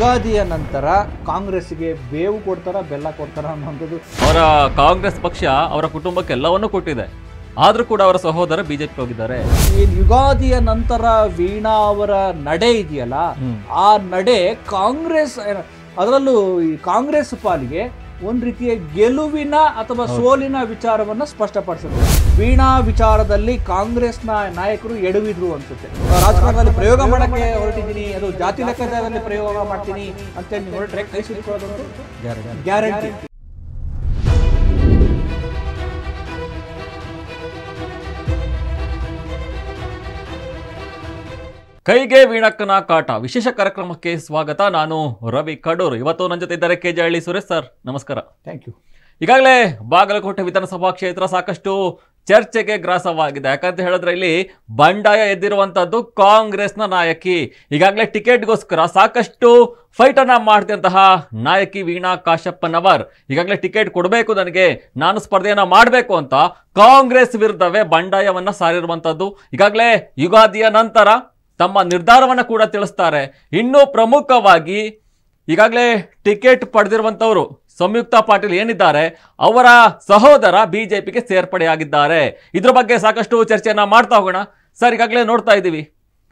ಯುಗಾದಿಯ ನಂತರ ಕಾಂಗ್ರೆಸ್ಗೆ ಬೇವು ಕೊಡ್ತಾರ ಬೆಲ್ಲ ಕೊಡ್ತಾರ ಅನ್ನೋದು ಅವರ ಕಾಂಗ್ರೆಸ್ ಪಕ್ಷ ಅವರ ಕುಟುಂಬಕ್ಕೆ ಎಲ್ಲವನ್ನೂ ಕೊಟ್ಟಿದೆ. ಆದ್ರೂ ಕೂಡ ಅವರ ಸಹೋದರ ಬಿಜೆಪಿ ಹೋಗಿದ್ದಾರೆ. ಈ ಯುಗಾದಿಯ ನಂತರ ವೀಣಾ ಅವರ ನಡೆ ಇದೆಯಲ್ಲ, ಆ ನಡೆ ಕಾಂಗ್ರೆಸ್ ಅದರಲ್ಲೂ ಈ ಕಾಂಗ್ರೆಸ್ ಪಾಲಿಗೆ ಒಂದ್ ರೀತಿಯ ಗೆಲುವಿನ ಅಥವಾ ಸೋಲಿನ ವಿಚಾರವನ್ನ ಸ್ಪಷ್ಟಪಡಿಸುತ್ತೆ. ವೀಣಾ ವಿಚಾರದಲ್ಲಿ ಕಾಂಗ್ರೆಸ್ನ ನಾಯಕರು ಎಡವಿದ್ರು ಅನ್ಸುತ್ತೆ. ರಾಜಕಾರಣದಲ್ಲಿ ಪ್ರಯೋಗ ಮಾಡಕ್ಕೆ ಹೊರಟಿದ್ದೀನಿ, ಅದು ಜಾತಿ ಲೆಕ್ಕಾಚಾರದಲ್ಲಿ ಪ್ರಯೋಗ ಮಾಡ್ತೀನಿ ಅಂತೇಳಿ ನೀವು ಹೊರಟ್ರೆ ಕೈ ಸುಟ್ಕೊಳ್ಳೋದಂತೂ ಗ್ಯಾರಂಟಿ. ಕೈಗೆ ವೀಣಕ್ಕನ ಕಾಟ ವಿಶೇಷ ಕಾರ್ಯಕ್ರಮಕ್ಕೆ ಸ್ವಾಗತ. ನಾನು ರವಿ ಕಡೂರು. ಇವತ್ತು ನನ್ನ ಜೊತೆ ಇದ್ದಾರೆ ಕೆಜಹಳ್ಳಿ ಸುರೇಶ್ ಸರ್, ನಮಸ್ಕಾರ. Thank you. ಈಗಾಗಲೇ ಬಾಗಲಕೋಟೆ ವಿಧಾನಸಭಾ ಕ್ಷೇತ್ರ ಸಾಕಷ್ಟು ಚರ್ಚೆಗೆ ಗ್ರಾಸವಾಗಿದೆ. ಯಾಕಂತ ಹೇಳಿದ್ರೆ ಇಲ್ಲಿ ಬಂಡಾಯ ಎದ್ದಿರುವಂತದ್ದು ಕಾಂಗ್ರೆಸ್ನ ನಾಯಕಿ. ಈಗಾಗಲೇ ಟಿಕೆಟ್ಗೋಸ್ಕರ ಸಾಕಷ್ಟು ಫೈಟ್ ಅನ್ನ ಮಾಡ್ತಿದ್ದಂತಹ ನಾಯಕಿ ವೀಣಾ ಕಾಶಪ್ಪನವರ್ ಈಗಾಗಲೇ ಟಿಕೆಟ್ ಕೊಡಬೇಕು, ನನಗೆ ನಾನು ಸ್ಪರ್ಧೆಯನ್ನ ಮಾಡಬೇಕು ಅಂತ ಕಾಂಗ್ರೆಸ್ ವಿರುದ್ಧವೇ ಬಂಡಾಯವನ್ನ ಸಾರಿರುವಂತದ್ದು. ಈಗಾಗಲೇ ಯುಗಾದಿಯ ನಂತರ ತಮ್ಮ ನಿರ್ಧಾರವನ್ನು ಕೂಡ ತಿಳಿಸ್ತಾರೆ. ಇನ್ನೂ ಪ್ರಮುಖವಾಗಿ ಈಗಾಗಲೇ ಟಿಕೆಟ್ ಪಡೆದಿರುವಂತವರು ಸಂಯುಕ್ತ ಪಾಟೀಲ್ ಏನಿದ್ದಾರೆ, ಅವರ ಸಹೋದರ ಬಿಜೆಪಿಗೆ ಸೇರ್ಪಡೆಯಾಗಿದ್ದಾರೆ. ಇದ್ರ ಬಗ್ಗೆ ಸಾಕಷ್ಟು ಚರ್ಚೆಯನ್ನ ಮಾಡ್ತಾ ಹೋಗೋಣ ಸರ್. ಈಗಾಗಲೇ ನೋಡ್ತಾ ಇದ್ದೀವಿ,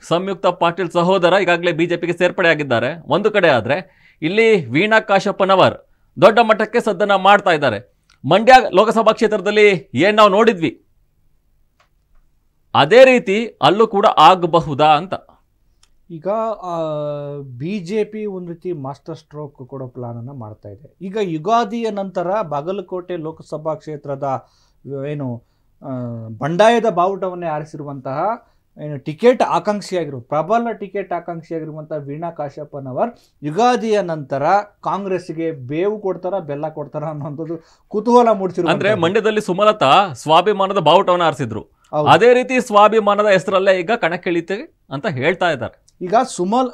ಸಂಯುಕ್ತ ಪಾಟೀಲ್ ಸಹೋದರ ಈಗಾಗಲೇ ಬಿಜೆಪಿಗೆ ಸೇರ್ಪಡೆಯಾಗಿದ್ದಾರೆ ಒಂದು ಕಡೆ. ಆದ್ರೆ ಇಲ್ಲಿ ವೀಣಾ ಕಾಶಪ್ಪನವರ್ ದೊಡ್ಡ ಮಟ್ಟಕ್ಕೆ ಸದ್ದನ್ನ ಮಾಡ್ತಾ ಇದ್ದಾರೆ. ಮಂಡ್ಯ ಲೋಕಸಭಾ ಕ್ಷೇತ್ರದಲ್ಲಿ ಏನ್ ನಾವು ನೋಡಿದ್ವಿ, ಅದೇ ರೀತಿ ಅಲ್ಲೂ ಕೂಡ ಆಗಬಹುದಾ ಅಂತ. ಈಗ ಬಿಜೆಪಿ ಒಂದು ರೀತಿ ಮಾಸ್ಟರ್ ಸ್ಟ್ರೋಕ್ ಕೊಡೋ ಪ್ಲಾನ್ ಅನ್ನ ಮಾಡ್ತಾ ಇದೆ. ಈಗ ಯುಗಾದಿಯ ನಂತರ ಬಾಗಲಕೋಟೆ ಲೋಕಸಭಾ ಕ್ಷೇತ್ರದ ಏನು ಬಂಡಾಯದ ಬಾವುಟವನ್ನೇ ಆರಿಸಿರುವಂತಹ ಏನು ಟಿಕೆಟ್ ಆಕಾಂಕ್ಷಿಯಾಗಿರುವ ಪ್ರಬಲ ಟಿಕೆಟ್ ಆಕಾಂಕ್ಷಿಯಾಗಿರುವಂತಹ ವೀಣಾ ಕಾಶಪ್ಪನವರ್ ಯುಗಾದಿಯ ನಂತರ ಕಾಂಗ್ರೆಸ್ಗೆ ಬೇವು ಕೊಡ್ತಾರ ಬೆಲ್ಲ ಕೊಡ್ತಾರ ಅನ್ನೋದು ಕುತೂಹಲ ಮೂಡಿಸಿರು. ಅಂದ್ರೆ ಮಂಡ್ಯದಲ್ಲಿ ಸುಮಲತಾ ಸ್ವಾಭಿಮಾನದ ಬಾವುಟವನ್ನು ಆರಿಸಿದ್ರು, ಅದೇ ರೀತಿ ಸ್ವಾಭಿಮಾನದ ಹೆಸರಲ್ಲೇ ಈಗ ಕಣಕ್ಕಿಳಿತೇವೆ ಅಂತ ಹೇಳ್ತಾ ಇದ್ದಾರೆ. ಈಗ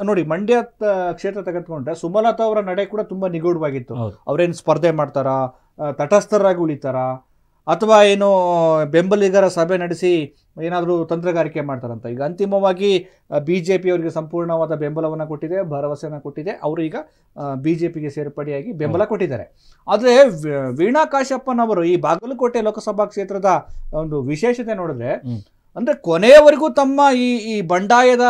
ನೋಡಿ, ಮಂಡ್ಯ ಕ್ಷೇತ್ರ ತೆಗೆದುಕೊಂಡ್ರೆ ಸುಮಲತಾ ಅವರ ನಡೆ ಕೂಡ ತುಂಬಾ ನಿಗೂಢವಾಗಿತ್ತು. ಅವ್ರೇನು ಸ್ಪರ್ಧೆ ಮಾಡ್ತಾರ, ತಟಸ್ಥರಾಗಿ ಉಳಿತಾರ, ಅಥವಾ ಏನು ಬೆಂಬಲಿಗರ ಸಭೆ ನಡೆಸಿ ಏನಾದರೂ ತಂತ್ರಗಾರಿಕೆ ಮಾಡ್ತಾರಂತ. ಈಗ ಅಂತಿಮವಾಗಿ ಬಿಜೆಪಿ ಅವರಿಗೆ ಸಂಪೂರ್ಣವಾದ ಬೆಂಬಲವನ್ನು ಕೊಟ್ಟಿದೆ, ಭರವಸೆಯನ್ನು ಕೊಟ್ಟಿದೆ. ಅವರು ಈಗ ಬಿಜೆಪಿಗೆ ಸೇರ್ಪಡೆಯಾಗಿ ಬೆಂಬಲ ಕೊಟ್ಟಿದ್ದಾರೆ. ಆದರೆ ವೀಣಾ ಕಾಶಪ್ಪನವರು ಈ ಬಾಗಲಕೋಟೆ ಲೋಕಸಭಾ ಕ್ಷೇತ್ರದ ಒಂದು ವಿಶೇಷತೆ ನೋಡಿದ್ರೆ, ಅಂದ್ರೆ ಕೊನೆಯವರೆಗೂ ತಮ್ಮ ಈ ಬಂಡಾಯದ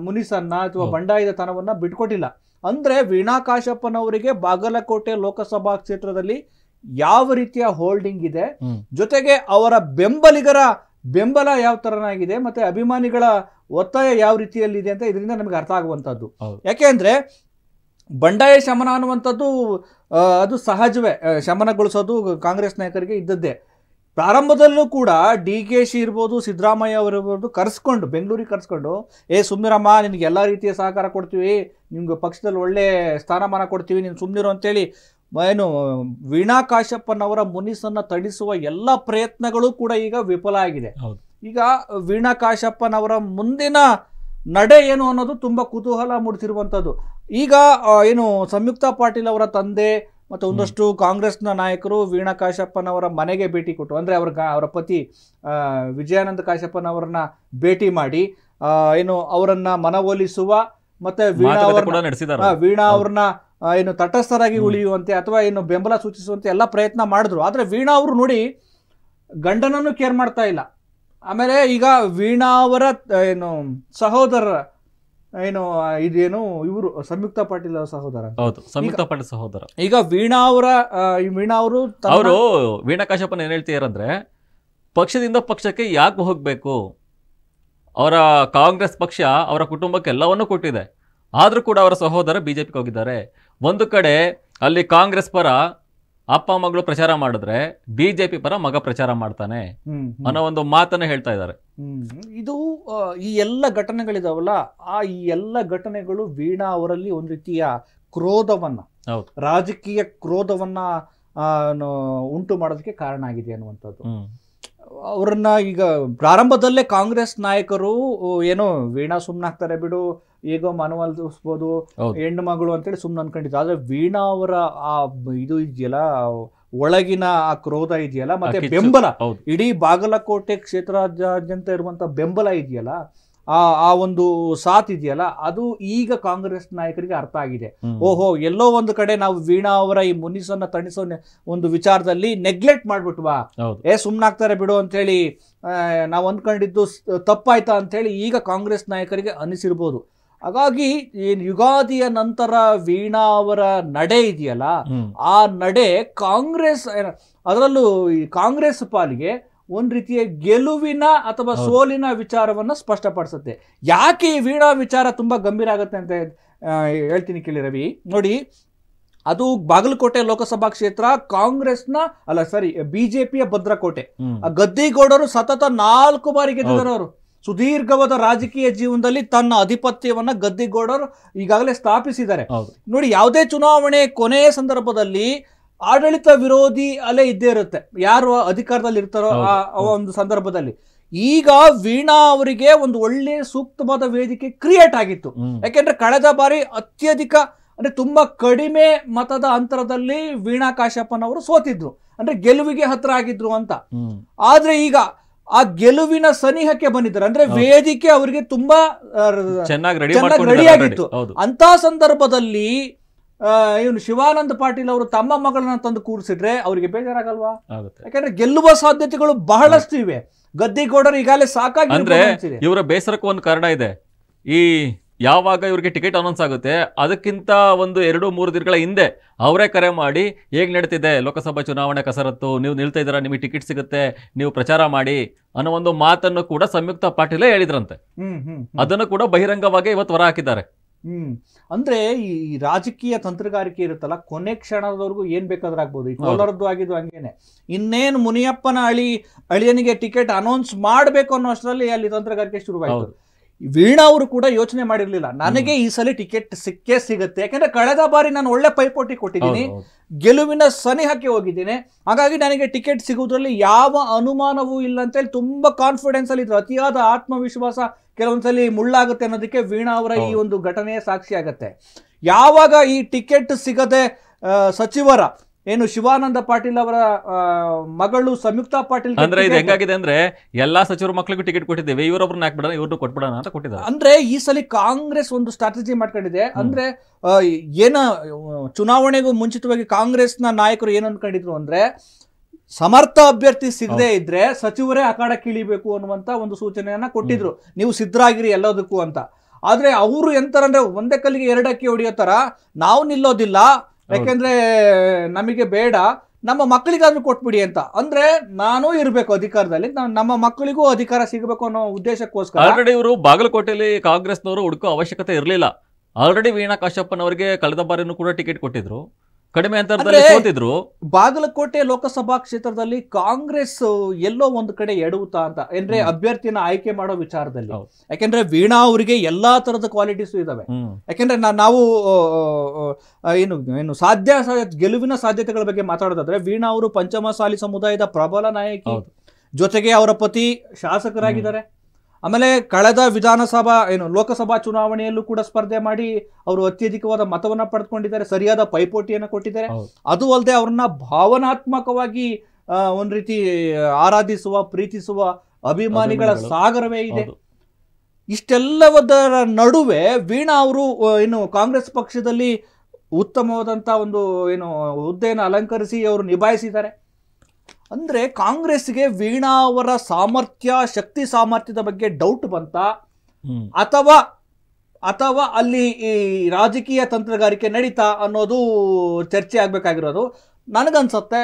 ಮುನಿಸನ್ನ ಅಥವಾ ಬಂಡಾಯದ ತನವನ್ನ ಬಿಟ್ಕೊಟ್ಟಿಲ್ಲ. ಅಂದ್ರೆ ವೀಣಾ ಕಾಶಪ್ಪನವರಿಗೆ ಬಾಗಲಕೋಟೆ ಲೋಕಸಭಾ ಕ್ಷೇತ್ರದಲ್ಲಿ ಯಾವ ರೀತಿಯ ಹೋಲ್ಡಿಂಗ್ ಇದೆ, ಜೊತೆಗೆ ಅವರ ಬೆಂಬಲಿಗರ ಬೆಂಬಲ ಯಾವ ತರನಾಗಿದೆ, ಮತ್ತೆ ಅಭಿಮಾನಿಗಳ ಒತ್ತಾಯ ಯಾವ ರೀತಿಯಲ್ಲಿ ಇದೆ ಅಂತ ಇದರಿಂದ ನಮಗೆ ಅರ್ಥ ಆಗುವಂತದ್ದು. ಯಾಕೆಂದ್ರೆ ಬಂಡಾಯ ಶಮನ ಅನ್ನುವಂಥದ್ದು ಅದು ಸಹಜವೇ, ಶಮನಗೊಳಿಸೋದು ಕಾಂಗ್ರೆಸ್ ನಾಯಕರಿಗೆ ಇದ್ದದ್ದೇ. ಪ್ರಾರಂಭದಲ್ಲೂ ಕೂಡ DKC ಇರ್ಬೋದು, ಸಿದ್ದರಾಮಯ್ಯ ಅವರಿರ್ಬೋದು, ಕರೆಸ್ಕೊಂಡು ಬೆಂಗಳೂರಿಗೆ ಕರೆಸ್ಕೊಂಡು ಸುಮ್ನಿರಮ್ಮ, ನಿನಗೆ ಎಲ್ಲ ರೀತಿಯ ಸಹಕಾರ ಕೊಡ್ತೀವಿ, ನಿಮ್ಗೆ ಪಕ್ಷದಲ್ಲಿ ಒಳ್ಳೆ ಸ್ಥಾನಮಾನ ಕೊಡ್ತೀವಿ, ನೀನು ಸುಮ್ನಿರು ಅಂತೇಳಿ ಏನು ವೀಣಾ ಕಾಶಪ್ಪನವರ ಮುನಿಸನ್ನ ತಡಿಸುವ ಎಲ್ಲ ಪ್ರಯತ್ನಗಳು ಕೂಡ ಈಗ ವಿಫಲ ಆಗಿದೆ. ಈಗ ವೀಣಾ ಕಾಶಪ್ಪನವರ ಮುಂದಿನ ನಡೆ ಏನು ಅನ್ನೋದು ತುಂಬಾ ಕುತೂಹಲ ಮೂಡಿಸಿರುವಂಥದ್ದು. ಈಗ ಏನು ಸಂಯುಕ್ತ ಪಾಟೀಲ್ ಅವರ ತಂದೆ ಮತ್ತು ಒಂದಷ್ಟು ಕಾಂಗ್ರೆಸ್ನ ನಾಯಕರು ವೀಣಾ ಕಾಶಪ್ಪನವರ ಮನೆಗೆ ಭೇಟಿ ಕೊಟ್ಟು, ಅಂದ್ರೆ ಅವರ ಪತಿ ವಿಜಯಾನಂದ ಕಾಶಪ್ಪನವರನ್ನ ಭೇಟಿ ಮಾಡಿ ಏನು ಅವರನ್ನ ಮನವೊಲಿಸುವ ಮತ್ತೆ ವೀಣಾ ಅವ್ರನ್ನ ಏನು ತಟಸ್ಥರಾಗಿ ಉಳಿಯುವಂತೆ ಅಥವಾ ಏನು ಬೆಂಬಲ ಸೂಚಿಸುವಂತೆ ಎಲ್ಲ ಪ್ರಯತ್ನ ಮಾಡಿದ್ರು. ಆದ್ರೆ ವೀಣಾ ಅವರು ನೋಡಿ ಗಂಡನನ್ನು ಕೇರ್ ಮಾಡ್ತಾ ಇಲ್ಲ. ಆಮೇಲೆ ಈಗ ವೀಣಾ ಅವರ ಏನು ಸಹೋದರ ಏನು ಇದೇನು ಇವರು ಸಂಯುಕ್ತ ಪಾಟೀಲ್ ಸಹೋದರ, ಸಂಯುಕ್ತ ಪಾಟೀಲ್ ಸಹೋದರ. ಈಗ ವೀಣಾ ಅವರು ವೀಣಾ ಕಾಶಪ್ಪನ ಏನ್ ಹೇಳ್ತೀರಂದ್ರೆ, ಪಕ್ಷದಿಂದ ಪಕ್ಷಕ್ಕೆ ಯಾಕೆ ಹೋಗ್ಬೇಕು, ಅವರ ಕಾಂಗ್ರೆಸ್ ಪಕ್ಷ ಅವರ ಕುಟುಂಬಕ್ಕೆ ಎಲ್ಲವನ್ನೂ ಕೊಟ್ಟಿದೆ, ಆದ್ರೂ ಕೂಡ ಅವರ ಸಹೋದರ ಬಿಜೆಪಿಗೆ ಹೋಗಿದ್ದಾರೆ. ಒಂದು ಕಡೆ ಅಲ್ಲಿ ಕಾಂಗ್ರೆಸ್ ಪರ ಅಪ್ಪ ಮಗಳು ಪ್ರಚಾರ ಮಾಡಿದ್ರೆ ಬಿಜೆಪಿ ಪರ ಮಗ ಪ್ರಚಾರ ಮಾಡ್ತಾನೆ ಅನ್ನೋ ಒಂದು ಮಾತನ್ನ ಹೇಳ್ತಾ ಇದ್ದಾರೆ. ಇದು ಈ ಎಲ್ಲ ಘಟನೆಗಳಿದಾವಲ್ಲ, ಈ ಎಲ್ಲ ಘಟನೆಗಳು ವೀಣಾ ಅವರಲ್ಲಿ ಒಂದು ರೀತಿಯ ಕ್ರೋಧವನ್ನ, ರಾಜಕೀಯ ಕ್ರೋಧವನ್ನ ಉಂಟು ಮಾಡೋದಕ್ಕೆ ಕಾರಣ ಆಗಿದೆ ಅನ್ನುವಂಥದ್ದು. ಅವ್ರನ್ನ ಈಗ ಪ್ರಾರಂಭದಲ್ಲೇ ಕಾಂಗ್ರೆಸ್ ನಾಯಕರು ಏನೋ ವೀಣಾ ಸುಮ್ಮನಾಗ್ತಾರೆ ಬಿಡು, ಹೇಗೋ ಮನವೊಲಿಸ್ಬೋದು, ಹೆಣ್ಣು ಮಗಳು ಅಂತೇಳಿ ಸುಮ್ಮನೆ ಅನ್ಕೊಂಡಿದ್ರು. ಆದ್ರೆ ವೀಣಾ ಅವರ ಆ ಇದು ಇದೆಯಲ್ಲ, ಒಳಗಿನ ಆ ಕ್ರೋಧ ಇದೆಯಲ್ಲ, ಮತ್ತೆ ಬೆಂಬಲ, ಇಡೀ ಬಾಗಲಕೋಟೆ ಕ್ಷೇತ್ರಾದ್ಯಂತ ಇರುವಂತ ಬೆಂಬಲ ಇದೆಯಲ್ಲ, ಆ ಒಂದು ಸಾಥ್ ಇದೆಯಲ್ಲ ಅದು ಈಗ ಕಾಂಗ್ರೆಸ್ ನಾಯಕರಿಗೆ ಅರ್ಥ ಆಗಿದೆ. ಓಹೋ, ಎಲ್ಲೋ ಒಂದು ಕಡೆ ನಾವು ವೀಣಾ ಅವರ ಈ ಮುನಿಸನ್ನ ತಣಿಸೋ ಒಂದು ವಿಚಾರದಲ್ಲಿ ನೆಗ್ಲೆಕ್ಟ್ ಮಾಡ್ಬಿಟ್ವಾ, ಸುಮ್ನಾಗ್ತಾರೆ ಬಿಡು ಅಂತ ಹೇಳಿ ನಾವು ಅಂದ್ಕೊಂಡಿದ್ದು ತಪ್ಪಾಯ್ತಾ ಅಂತ ಹೇಳಿ ಈಗ ಕಾಂಗ್ರೆಸ್ ನಾಯಕರಿಗೆ ಅನಿಸಿರ್ಬೋದು. ಹಾಗಾಗಿ ಯುಗಾದಿಯ ನಂತರ ವೀಣಾ ಅವರ ನಡೆ ಇದೆಯಲ್ಲ, ಆ ನಡೆ ಕಾಂಗ್ರೆಸ್, ಅದರಲ್ಲೂ ಕಾಂಗ್ರೆಸ್ ಪಾಲಿಗೆ ಒಂದ್ ರೀತಿಯ ಗೆಲುವಿನ ಅಥವಾ ಸೋಲಿನ ವಿಚಾರವನ್ನ ಸ್ಪಷ್ಟಪಡಿಸುತ್ತೆ. ಯಾಕೆ ಈ ವೀಣಾ ವಿಚಾರ ತುಂಬಾ ಗಂಭೀರ ಆಗುತ್ತೆ ಅಂತ ಹೇಳ್ತೀನಿ ಕೇಳಿ ರವಿ. ನೋಡಿ, ಅದು ಬಾಗಲಕೋಟೆ ಲೋಕಸಭಾ ಕ್ಷೇತ್ರ ಬಿಜೆಪಿಯ ಭದ್ರಕೋಟೆ. ಗದ್ದಿಗೌಡರು ಸತತ 4 ಬಾರಿ ಗೆದ್ದಿದ್ದಾರೆ. ಅವರು ಸುದೀರ್ಘವಾದ ರಾಜಕೀಯ ಜೀವನದಲ್ಲಿ ತನ್ನ ಅಧಿಪತ್ಯವನ್ನ ಗದ್ದಿಗೌಡರು ಈಗಾಗಲೇ ಸ್ಥಾಪಿಸಿದ್ದಾರೆ. ನೋಡಿ, ಯಾವುದೇ ಚುನಾವಣೆ ಕೊನೆಯ ಸಂದರ್ಭದಲ್ಲಿ ಆಡಳಿತ ವಿರೋಧಿ ಅಲೆ ಇದ್ದೇ ಇರುತ್ತೆ, ಯಾರು ಅಧಿಕಾರದಲ್ಲಿ ಇರ್ತಾರೋ ಆ ಒಂದು ಸಂದರ್ಭದಲ್ಲಿ. ಈಗ ವೀಣಾ ಅವರಿಗೆ ಒಂದು ಒಳ್ಳೆ ಸೂಕ್ತವಾದ ವೇದಿಕೆ ಕ್ರಿಯೇಟ್ ಆಗಿತ್ತು. ಯಾಕೆಂದ್ರೆ ಕಳೆದ ಬಾರಿ ಅತ್ಯಧಿಕ ಅಂದ್ರೆ ತುಂಬಾ ಕಡಿಮೆ ಮತದ ಅಂತರದಲ್ಲಿ ವೀಣಾ ಕಾಶ್ಯಪ್ಪನವರು ಸೋತಿದ್ರು, ಅಂದ್ರೆ ಗೆಲುವಿಗೆ ಹತ್ರ ಆಗಿದ್ರು ಅಂತ. ಆದ್ರೆ ಈಗ ಆ ಗೆಲುವಿನ ಸನಿಹಕ್ಕೆ ಬಂದಿದ್ದಾರೆ, ಅಂದ್ರೆ ವೇದಿಕೆ ಅವರಿಗೆ ತುಂಬಾ ಚೆನ್ನಾಗಿ ರೆಡಿಯಾಗಿತ್ತು. ಅಂತ ಸಂದರ್ಭದಲ್ಲಿ ಇವನು ಶಿವಾನಂದ ಪಾಟೀಲ್ ಅವರು ತಮ್ಮ ಮಗಳನ್ನ ತಂದು ಕೂರಿಸಿದ್ರೆ ಅವರಿಗೆ ಬೇಜಾರಾಗಲ್ವಾ? ಯಾಕಂದ್ರೆ ಗೆಲ್ಲುವ ಸಾಧ್ಯತೆಗಳು ಬಹಳಷ್ಟು ಇವೆ. ಗದ್ದಿಗೌಡರು ಈಗಾಗಲೇ ಸಾಕಾಗಿ, ಅಂದ್ರೆ ಇವರ ಬೇಸರಕ್ಕೂ ಒಂದು ಕಾರಣ ಇದೆ. ಈ ಯಾವಾಗ ಇವ್ರಿಗೆ ಟಿಕೆಟ್ ಅನೌನ್ಸ್ ಆಗುತ್ತೆ ಅದಕ್ಕಿಂತ ಒಂದು 2-3 ದಿನಗಳ ಹಿಂದೆ ಅವರೇ ಕರೆ ಮಾಡಿ ಹೇಗ್ ನಡೀತಿದೆ ಲೋಕಸಭಾ ಚುನಾವಣೆ ಕಸರತ್ತು, ನೀವು ನಿಲ್ತಾ ಇದ್ದೀರಾ, ನಿಮಗೆ ಟಿಕೆಟ್ ಸಿಗುತ್ತೆ, ನೀವು ಪ್ರಚಾರ ಮಾಡಿ ಅನ್ನೋ ಒಂದು ಮಾತನ್ನು ಕೂಡ ಸಂಯುಕ್ತ ಪಾಟೀಲೇ ಹೇಳಿದ್ರಂತೆ. ಅದನ್ನು ಕೂಡ ಬಹಿರಂಗವಾಗಿ ಇವತ್ತು ಹೊರ ಹಾಕಿದ್ದಾರೆ. ಅಂದ್ರೆ ಈ ರಾಜಕೀಯ ತಂತ್ರಗಾರಿಕೆ ಇರುತ್ತಲ್ಲ, ಕೊನೆ ಕ್ಷಣದವರೆಗೂ ಏನ್ ಬೇಕಾದ್ರೂ ಆಗ್ಬೋದು. ಈ ಕೋಲಾರದ್ದು ಆಗಿದ್ದು ಹಂಗೇನೆ. ಇನ್ನೇನು ಮುನಿಯಪ್ಪನ ಅಳಿಯನಿಗೆ ಟಿಕೆಟ್ ಅನೌನ್ಸ್ ಮಾಡ್ಬೇಕು ಅನ್ನೋ ಅಷ್ಟರಲ್ಲಿ ಅಲ್ಲಿ ತಂತ್ರಗಾರಿಕೆ ಶುರುವಾಯಿತು. ವೀಣಾ ಅವರು ಕೂಡ ಯೋಚನೆ ಮಾಡಿರ್ಲಿಲ್ಲ, ನನಗೆ ಈ ಸಲ ಟಿಕೆಟ್ ಸಿಕ್ಕೇ ಸಿಗುತ್ತೆ, ಯಾಕಂದ್ರೆ ಕಳೆದ ಬಾರಿ ನಾನು ಒಳ್ಳೆ ಪೈಪೋಟಿ ಕೊಟ್ಟಿದ್ದೀನಿ, ಗೆಲುವಿನ ಸನಿಹಕ್ಕೆ ಹೋಗಿದ್ದೀನಿ, ಹಾಗಾಗಿ ನನಗೆ ಟಿಕೆಟ್ ಸಿಗುವುದರಲ್ಲಿ ಯಾವ ಅನುಮಾನವೂ ಇಲ್ಲ ಅಂತೇಳಿ ತುಂಬಾ ಕಾನ್ಫಿಡೆನ್ಸ್ ಅಲ್ಲಿ ಇದ್ರು. ಅತಿಯಾದ ಆತ್ಮವಿಶ್ವಾಸ ಕೆಲವೊಂದ್ಸಲಿ ಮುಳ್ಳಾಗುತ್ತೆ ಅನ್ನೋದಕ್ಕೆ ವೀಣಾ ಅವರ ಈ ಒಂದು ಘಟನೆಯ ಸಾಕ್ಷಿ ಆಗತ್ತೆ. ಯಾವಾಗ ಈ ಟಿಕೆಟ್ ಸಿಗದೆ ಸಚಿವರ ಏನು ಶಿವಾನಂದ ಪಾಟೀಲ್ ಅವರ ಮಗಳು ಸಂಯುಕ್ತ ಪಾಟೀಲ್, ಅಂದ್ರೆ ಇದು ಹೆಂಗಾಗಿದೆ ಅಂದ್ರೆ ಎಲ್ಲಾ ಸಚಿವರ ಮಕ್ಕಳಿಗೂ ಟಿಕೆಟ್ ಕೊಟ್ಟಿದ್ದೇವೆ, ಇವರೊಬ್ಬರನ್ನ ಹಾಕ್ಬಿಡೋಣ, ಇವ್ರನ್ನು ಕೊಟ್ಬಿಡೋಣ ಅಂತ ಕೊಟ್ಟಿದ್ದಾರೆ. ಅಂದ್ರೆ ಈ ಸಲ ಕಾಂಗ್ರೆಸ್ ಒಂದು ಸ್ಟ್ರಾಟಜಿ ಮಾಡ್ಕೊಂಡಿದೆ. ಅಂದ್ರೆ ಏನ ಚುನಾವಣೆಗೂ ಮುಂಚಿತವಾಗಿ ಕಾಂಗ್ರೆಸ್ನ ನಾಯಕರು ಏನ್ ಅನ್ಕೊಂಡಿದ್ರು ಅಂದ್ರೆ, ಸಮರ್ಥ ಅಭ್ಯರ್ಥಿ ಸಿಗದೆ ಇದ್ರೆ ಸಚಿವರೇ ಅಖಾಡಕ್ಕೆ ಇಳಿಬೇಕು ಅನ್ನುವಂತ ಒಂದು ಸೂಚನೆಯನ್ನ ಕೊಟ್ಟಿದ್ರು, ನೀವು ಸಿದ್ಧರಾಗಿರಿ ಎಲ್ಲದಕ್ಕೂ ಅಂತ. ಆದ್ರೆ ಅವರು ಎಂತಾರಂದ್ರೆ ಒಂದೇ ಕಲ್ಲಿಗೆ 2 ಅಕ್ಕಿ ಹೊಡೆಯೋ ತರ, ನಾವು ನಿಲ್ಲೋದಿಲ್ಲ, ಯಾಕೆಂದ್ರೆ ನಮಗೆ ಬೇಡ, ನಮ್ಮ ಮಕ್ಕಳಿಗಾದ್ರೂ ಕೊಟ್ಬಿಡಿ ಅಂತ. ಅಂದ್ರೆ ನಾನೂ ಇರ್ಬೇಕು ಅಧಿಕಾರದಲ್ಲಿ, ನಮ್ಮ ಮಕ್ಕಳಿಗೂ ಅಧಿಕಾರ ಸಿಗಬೇಕು ಅನ್ನೋ ಉದ್ದೇಶಕ್ಕೋಸ್ಕರ. ಆಲ್ರೆಡಿ ಇವರು ಬಾಗಲಕೋಟೆಯಲ್ಲಿ ಕಾಂಗ್ರೆಸ್ನವರು ಹುಡುಕೋ ಅವಶ್ಯಕತೆ ಇರಲಿಲ್ಲ. ಆಲ್ರೆಡಿ ವೀಣಾ ಕಾಶ್ಯಪ್ಪನವರಿಗೆ ಕಳೆದ ಬಾರಿನೂ ಕೂಡ ಟಿಕೆಟ್ ಕೊಟ್ಟಿದ್ರು, ಕಡಿಮೆ ಅಂತರದಲ್ಲಿ ಸೋತಿದ್ರು. ಬಾಗಲಕೋಟೆ ಲೋಕಸಭಾ ಕ್ಷೇತ್ರದಲ್ಲಿ ಕಾಂಗ್ರೆಸ್ ಎಲ್ಲೋ ಒಂದು ಕಡೆ ಎಡವುತ್ತಾ ಅಂತ ಅಂದ್ರೆ ಅಭ್ಯರ್ಥಿನ ಆಯ್ಕೆ ಮಾಡೋ ವಿಚಾರದಲ್ಲಿ. ಯಾಕೆಂದ್ರೆ ವೀಣಾ ಅವರಿಗೆ ಎಲ್ಲಾ ತರದ ಕ್ವಾಲಿಟೀಸ್ ಇದಾವೆ. ಯಾಕೆಂದ್ರೆ ನಾವು ಏನು ಗೆಲುವಿನ ಸಾಧ್ಯತೆಗಳ ಬಗ್ಗೆ ಮಾತಾಡೋದಾದ್ರೆ, ವೀಣಾ ಅವರು ಪಂಚಮಸಾಲಿ ಸಮುದಾಯದ ಪ್ರಬಲ ನಾಯಕಿ, ಜೊತೆಗೆ ಅವರ ಪತಿ ಶಾಸಕರಾಗಿದ್ದಾರೆ. ಆಮೇಲೆ ಕಳೆದ ಲೋಕಸಭಾ ಚುನಾವಣೆಯಲ್ಲೂ ಕೂಡ ಸ್ಪರ್ಧೆ ಮಾಡಿ ಅವರು ಅತ್ಯಧಿಕವಾದ ಮತವನ್ನ ಪಡೆದುಕೊಂಡಿದ್ದಾರೆ, ಸರಿಯಾದ ಪೈಪೋಟಿಯನ್ನು ಕೊಟ್ಟಿದ್ದಾರೆ. ಅದು ಅಲ್ಲದೆ ಅವ್ರನ್ನ ಭಾವನಾತ್ಮಕವಾಗಿ ಒಂದ್ ರೀತಿ ಆರಾಧಿಸುವ, ಪ್ರೀತಿಸುವ ಅಭಿಮಾನಿಗಳ ಸಾಗರವೇ ಇದೆ. ಇಷ್ಟೆಲ್ಲದರ ನಡುವೆ ವೀಣಾ ಅವರು ಕಾಂಗ್ರೆಸ್ ಪಕ್ಷದಲ್ಲಿ ಉತ್ತಮವಾದಂತ ಒಂದು ಹುದ್ದೆಯನ್ನು ಅಲಂಕರಿಸಿ ಅವರು ನಿಭಾಯಿಸಿದ್ದಾರೆ. ಅಂದ್ರೆ ಕಾಂಗ್ರೆಸ್ಗೆ ವೀಣಾ ಅವರ ಶಕ್ತಿ ಸಾಮರ್ಥ್ಯದ ಬಗ್ಗೆ ಡೌಟ್ ಬಂತ, ಅಥವಾ ಅಲ್ಲಿ ಈ ರಾಜಕೀಯ ತಂತ್ರಗಾರಿಕೆ ನಡೀತಾ ಅನ್ನೋದು ಚರ್ಚೆ ಆಗ್ಬೇಕಾಗಿರೋದು. ನನಗನ್ಸುತ್ತೆ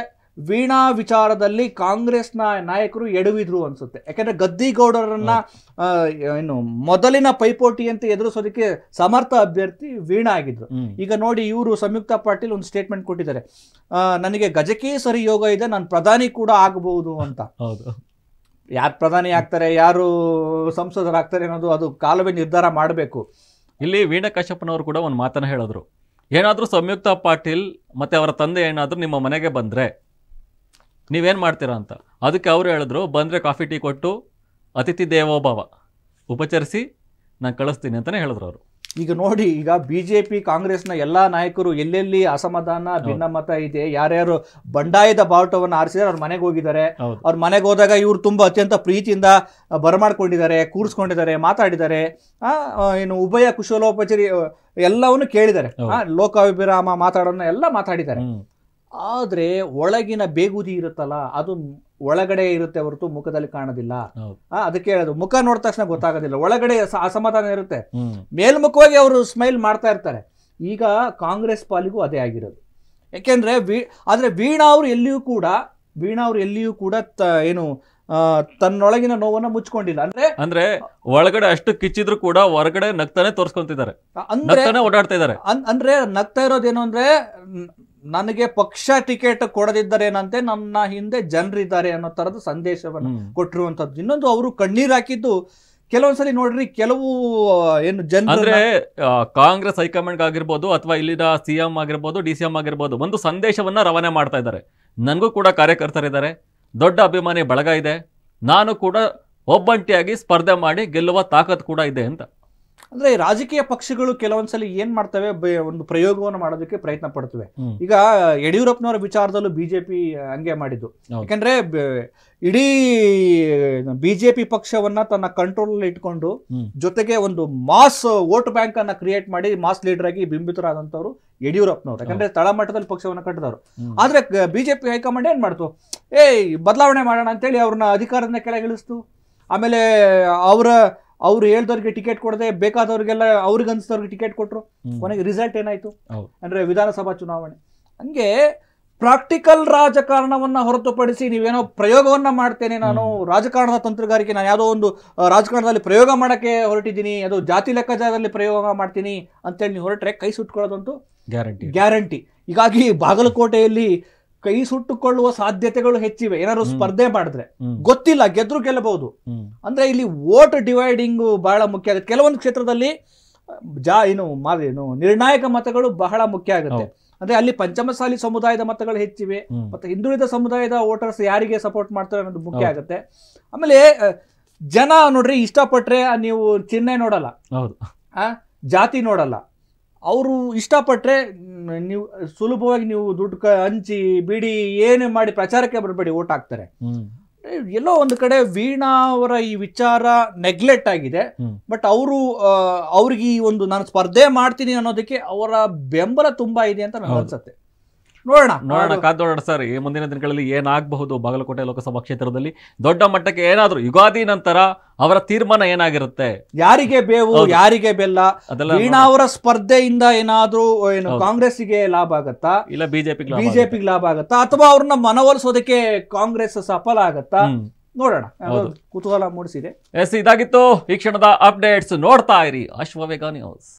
ವೀಣಾ ವಿಚಾರದಲ್ಲಿ ಕಾಂಗ್ರೆಸ್ನ ನಾಯಕರು ಎಡವಿದ್ರು ಅನ್ಸುತ್ತೆ. ಯಾಕಂದ್ರೆ ಗದ್ದಿಗೌಡರನ್ನ ಮೊದಲಿನ ಪೈಪೋಟಿಯಂತೆ ಎದುರಿಸೋದಕ್ಕೆ ಸಮರ್ಥ ಅಭ್ಯರ್ಥಿ ವೀಣಾ ಆಗಿದ್ರು. ಈಗ ನೋಡಿ, ಇವರು ಸಂಯುಕ್ತ ಪಾಟೀಲ್ ಒಂದು ಸ್ಟೇಟ್ಮೆಂಟ್ ಕೊಟ್ಟಿದ್ದಾರೆ, ನನಗೆ ಗಜಕೇಸರಿ ಯೋಗ ಇದೆ, ನಾನು ಪ್ರಧಾನಿ ಕೂಡ ಆಗಬಹುದು ಅಂತ. ಯಾರು ಪ್ರಧಾನಿ ಆಗ್ತಾರೆ, ಯಾರು ಸಂಸದರಾಗ್ತಾರೆ ಅನ್ನೋದು ಅದು ಕಾಲವೇ ನಿರ್ಧಾರ ಮಾಡಬೇಕು. ಇಲ್ಲಿ ವೀಣಾ ಕಾಶ್ಯಪ್ಪನವರು ಕೂಡ ಒಂದು ಮಾತನ್ನ ಹೇಳಿದ್ರು, ಏನಾದ್ರೂ ಸಂಯುಕ್ತ ಪಾಟೀಲ್ ಮತ್ತೆ ಅವರ ತಂದೆ ಏನಾದ್ರೂ ನಿಮ್ಮ ಮನೆಗೆ ಬಂದ್ರೆ ನೀವೇನು ಮಾಡ್ತೀರಾ ಅಂತ. ಅದಕ್ಕೆ ಅವರು ಹೇಳಿದ್ರು, ಬಂದರೆ ಕಾಫಿ ಟೀ ಕೊಟ್ಟು ಅತಿಥಿ ದೇವೋಭವ ಉಪಚರಿಸಿ ನಾನು ಕಳಿಸ್ತೀನಿ ಅಂತಲೇ ಹೇಳಿದ್ರು ಅವರು. ಈಗ ನೋಡಿ, ಈಗ ಬಿಜೆಪಿ ಕಾಂಗ್ರೆಸ್ನ ಎಲ್ಲಾ ನಾಯಕರು ಎಲ್ಲೆಲ್ಲಿ ಅಸಮಾಧಾನ ಭಿನ್ನಮತ ಇದೆ, ಯಾರ್ಯಾರು ಬಂಡಾಯದ ಬಾವುಟವನ್ನು ಆರಿಸಿದಾರೆ ಅವ್ರ ಮನೆಗೆ ಹೋಗಿದ್ದಾರೆ. ಅವ್ರ ಮನೆಗೆ ಹೋದಾಗ ಇವ್ರು ತುಂಬಾ ಅತ್ಯಂತ ಪ್ರೀತಿಯಿಂದ ಬರಮಾಡ್ಕೊಂಡಿದ್ದಾರೆ, ಕೂರಿಸ್ಕೊಂಡಿದ್ದಾರೆ, ಮಾತಾಡಿದ್ದಾರೆ. ಏನು ಉಭಯ ಕುಶಲೋಪಚಾರಿ ಎಲ್ಲವನ್ನು ಕೇಳಿದ್ದಾರೆ, ಲೋಕಾಭಿರಾಮ ಮಾತಾಡೋಣ ಎಲ್ಲ ಮಾತಾಡಿದ್ದಾರೆ. ಆದ್ರೆ ಒಳಗಿನ ಬೇಗುದಿ ಇರುತ್ತಲ್ಲ, ಅದು ಒಳಗಡೆ ಇರುತ್ತೆ ಹೊರತು ಮುಖದಲ್ಲಿ ಕಾಣೋದಿಲ್ಲ. ಅದಕ್ಕೆ ಹೇಳೋದು, ಮುಖ ನೋಡಿದ ತಕ್ಷಣ ಗೊತ್ತಾಗೋದಿಲ್ಲ, ಒಳಗಡೆ ಅಸಮಾಧಾನ ಇರುತ್ತೆ. ಮೇಲ್ಮುಖವಾಗಿ ಅವರು ಸ್ಮೈಲ್ ಮಾಡ್ತಾ ಇರ್ತಾರೆ. ಈಗ ಕಾಂಗ್ರೆಸ್ ಪಾಲಿಗೂ ಅದೇ ಆಗಿರೋದು. ಯಾಕೆಂದ್ರೆ ಆದ್ರೆ ವೀಣಾ ಅವರು ಎಲ್ಲಿಯೂ ಕೂಡ ಏನು ತನ್ನೊಳಗಿನ ನೋವನ್ನ ಮುಚ್ಕೊಂಡಿಲ್ಲ. ಅಂದ್ರೆ ಒಳಗಡೆ ಅಷ್ಟು ಕಿಚ್ಚಿದ್ರು ಕೂಡ ಹೊರಗಡೆ ನಗ್ತಾನೆ ತೋರ್ಸ್ಕೊಂತಿದ್ದಾರೆ, ಓಡಾಡ್ತಾ ಇದ್ದಾರೆ. ಅಂದ್ರೆ ನಗ್ತಾ ಇರೋದೇನು ಅಂದ್ರೆ, ನನಗೆ ಪಕ್ಷ ಟಿಕೆಟ್ ಕೊಡದಿದ್ದಾರೇನಂತೆ, ನನ್ನ ಹಿಂದೆ ಜನರಿದ್ದಾರೆ ಅನ್ನೋ ತರದ ಸಂದೇಶವನ್ನು ಕೊಟ್ಟಿರುವಂತದ್ದು. ಇನ್ನೊಂದು, ಅವರು ಕಣ್ಣೀರ್ ಹಾಕಿದ್ದು ಕೆಲವೊಂದ್ಸಲಿ ನೋಡ್ರಿ, ಕೆಲವು ಏನು ಜನ ಅಂದ್ರೆ ಕಾಂಗ್ರೆಸ್ ಹೈಕಮಾಂಡ್ ಆಗಿರ್ಬೋದು ಅಥವಾ ಇಲ್ಲಿನ ಸಿಎಂ ಆಗಿರ್ಬೋದು, DCM ಆಗಿರ್ಬೋದು, ಒಂದು ಸಂದೇಶವನ್ನ ರವಾನೆ ಮಾಡ್ತಾ ಇದ್ದಾರೆ. ನನಗೂ ಕೂಡ ಕಾರ್ಯಕರ್ತರಿದ್ದಾರೆ, ದೊಡ್ಡ ಅಭಿಮಾನಿ ಬಳಗ ಇದೆ, ನಾನು ಕೂಡ ಒಬ್ಬಂಟಿಯಾಗಿ ಸ್ಪರ್ಧೆ ಮಾಡಿ ಗೆಲ್ಲುವ ತಾಕತ್ ಕೂಡ ಇದೆ ಅಂತ. ಅಂದ್ರೆ ರಾಜಕೀಯ ಪಕ್ಷಗಳು ಕೆಲವೊಂದ್ಸಲಿ ಏನ್ ಮಾಡ್ತವೆ, ಒಂದು ಪ್ರಯೋಗವನ್ನು ಮಾಡೋದಕ್ಕೆ ಪ್ರಯತ್ನ ಪಡ್ತವೆ. ಈಗ ಯಡಿಯೂರಪ್ಪನವರ ವಿಚಾರದಲ್ಲೂ ಬಿಜೆಪಿ ಹಂಗೆ ಮಾಡಿದ್ದು. ಯಾಕಂದ್ರೆ ಇಡೀ ಬಿಜೆಪಿ ಪಕ್ಷವನ್ನ ತನ್ನ ಕಂಟ್ರೋಲ್ ಅಲ್ಲಿ ಇಟ್ಕೊಂಡು, ಜೊತೆಗೆ ಒಂದು ಮಾಸ್ ವೋಟ್ ಬ್ಯಾಂಕ್ ಅನ್ನ ಕ್ರಿಯೇಟ್ ಮಾಡಿ ಮಾಸ್ ಲೀಡರ್ ಆಗಿ ಬಿಂಬಿತರಾದಂತವ್ರು ಯಡಿಯೂರಪ್ಪನವ್ರು. ಯಾಕಂದ್ರೆ ತಳಮಟ್ಟದಲ್ಲಿ ಪಕ್ಷವನ್ನ ಕಟ್ಟಿದವರು. ಆದ್ರೆ ಬಿಜೆಪಿ ಹೈಕಮಾಂಡ್ ಏನ್ ಮಾಡ್ತು, ಬದಲಾವಣೆ ಮಾಡೋಣ ಅಂತೇಳಿ ಅವ್ರನ್ನ ಅಧಿಕಾರದಿಂದ ಕೆಳಗಿಳಿಸ್ತು. ಆಮೇಲೆ ಅವ್ರು ಹೇಳ್ದವ್ರಿಗೆ ಟಿಕೆಟ್ ಕೊಡದೆ ಬೇಕಾದವ್ರಿಗೆಲ್ಲ ಅವ್ರಿಗೆ ಅನ್ಸಿದವ್ರಿಗೆ ಟಿಕೆಟ್ ಕೊಟ್ರು. ಕೊನೆಗೆ ರಿಸಲ್ಟ್ ಏನಾಯ್ತು ಅಂದ್ರೆ ವಿಧಾನಸಭಾ ಚುನಾವಣೆ. ಹಂಗೆ ಪ್ರಾಕ್ಟಿಕಲ್ ರಾಜಕಾರಣವನ್ನ ಹೊರತುಪಡಿಸಿ ನೀವೇನೋ ಪ್ರಯೋಗವನ್ನ ಮಾಡ್ತೇನೆ, ನಾನು ರಾಜಕಾರಣದ ತಂತ್ರಗಾರಿಕೆ, ನಾನು ಯಾವುದೋ ಒಂದು ರಾಜಕಾರಣದಲ್ಲಿ ಪ್ರಯೋಗ ಮಾಡಕ್ಕೆ ಹೊರಟಿದ್ದೀನಿ, ಅದು ಜಾತಿ ಲೆಕ್ಕಾಚಾರದಲ್ಲಿ ಪ್ರಯೋಗ ಮಾಡ್ತೀನಿ ಅಂತೇಳಿ ನೀವು ಹೊರಟ್ರೆ ಕೈ ಸುಟ್ಕೊಳ್ಳೋದಂತೂ ಗ್ಯಾರಂಟಿ. ಹೀಗಾಗಿ ಬಾಗಲಕೋಟೆಯಲ್ಲಿ ಕೈ ಸುಟ್ಟುಕೊಳ್ಳುವ ಸಾಧ್ಯತೆಗಳು ಹೆಚ್ಚಿವೆ. ಏನಾದ್ರು ಸ್ಪರ್ಧೆ ಮಾಡಿದ್ರೆ ಗೊತ್ತಿಲ್ಲ, ಗೆದ್ರು ಗೆಲ್ಲಬಹುದು. ಅಂದ್ರೆ ಇಲ್ಲಿ ವೋಟ್ ಡಿವೈಡಿಂಗ್ ಬಹಳ ಮುಖ್ಯ ಆಗುತ್ತೆ. ಕೆಲವೊಂದು ಕ್ಷೇತ್ರದಲ್ಲಿ ನಿರ್ಣಾಯಕ ಮತಗಳು ಬಹಳ ಮುಖ್ಯ ಆಗುತ್ತೆ. ಅಂದ್ರೆ ಅಲ್ಲಿ ಪಂಚಮಸಾಲಿ ಸಮುದಾಯದ ಮತಗಳು ಹೆಚ್ಚಿವೆ, ಮತ್ತೆ ಹಿಂದುಳಿದ ಸಮುದಾಯದ ವೋಟರ್ಸ್ ಯಾರಿಗೆ ಸಪೋರ್ಟ್ ಮಾಡ್ತಾರೆ ಅನ್ನೋದು ಮುಖ್ಯ ಆಗುತ್ತೆ. ಆಮೇಲೆ ಜನ ನೋಡ್ರಿ, ಇಷ್ಟಪಟ್ರೆ ನೀವು ಚಿಹ್ನೆ ನೋಡಲ್ಲ, ಜಾತಿ ನೋಡಲ್ಲ. ಅವರು ಇಷ್ಟಪಟ್ರೆ ನೀವು ಸುಲಭವಾಗಿ ನೀವು ದುಡ್ಡು ಹಂಚಿ ಬಿಡಿ ಏನೇ ಮಾಡಿ ಪ್ರಚಾರಕ್ಕೆ ಬರಬೇಡಿ, ಓಟ್ ಹಾಕ್ತಾರೆ. ಎಲ್ಲೋ ಒಂದು ಕಡೆ ವೀಣಾ ಅವರ ಈ ವಿಚಾರ ನೆಗ್ಲೆಕ್ಟ್ ಆಗಿದೆ. ಬಟ್ ಅವ್ರಿಗೆ ಈ ಒಂದು ನಾನು ಸ್ಪರ್ಧೆ ಮಾಡ್ತೀನಿ ಅನ್ನೋದಕ್ಕೆ ಅವರ ಬೆಂಬಲ ತುಂಬಾ ಇದೆ ಅಂತ ನನಗೆ ಅನ್ಸುತ್ತೆ. ನೋಡೋಣ ಕಾದೋಣ ಸರ್, ಈ ಮುಂದಿನ ದಿನಗಳಲ್ಲಿ ಏನಾಗಬಹುದು ಬಾಗಲಕೋಟೆ ಲೋಕಸಭಾ ಕ್ಷೇತ್ರದಲ್ಲಿ. ದೊಡ್ಡ ಮಟ್ಟಕ್ಕೆ ಏನಾದ್ರು ಯುಗಾದಿ ನಂತರ ಅವರ ತೀರ್ಮಾನ ಏನಾಗಿರುತ್ತೆ, ಯಾರಿಗೆ ಬೇವು ಯಾರಿಗೆ ಬೆಲ್ಲ, ವೀಣಾ ಅವರ ಸ್ಪರ್ಧೆಯಿಂದ ಏನಾದ್ರೂ ಏನು ಕಾಂಗ್ರೆಸ್ಗೆ ಲಾಭ ಆಗತ್ತಾ, ಇಲ್ಲ ಬಿಜೆಪಿಗೆ ಲಾಭ ಆಗತ್ತಾ, ಅಥವಾ ಅವ್ರನ್ನ ಮನವೊಲಿಸೋದಕ್ಕೆ ಕಾಂಗ್ರೆಸ್ ಸಫಲ ಆಗತ್ತಾ, ನೋಡೋಣ. ಕುತೂಹಲ ಮೂಡಿಸಿದೆ. ಇದಾಗಿತ್ತು ಈ ಕ್ಷಣದ ಅಪ್ಡೇಟ್ಸ್. ನೋಡ್ತಾ ಇರಿ ಅಶ್ವವೇಗ ನ್ಯೂಸ್.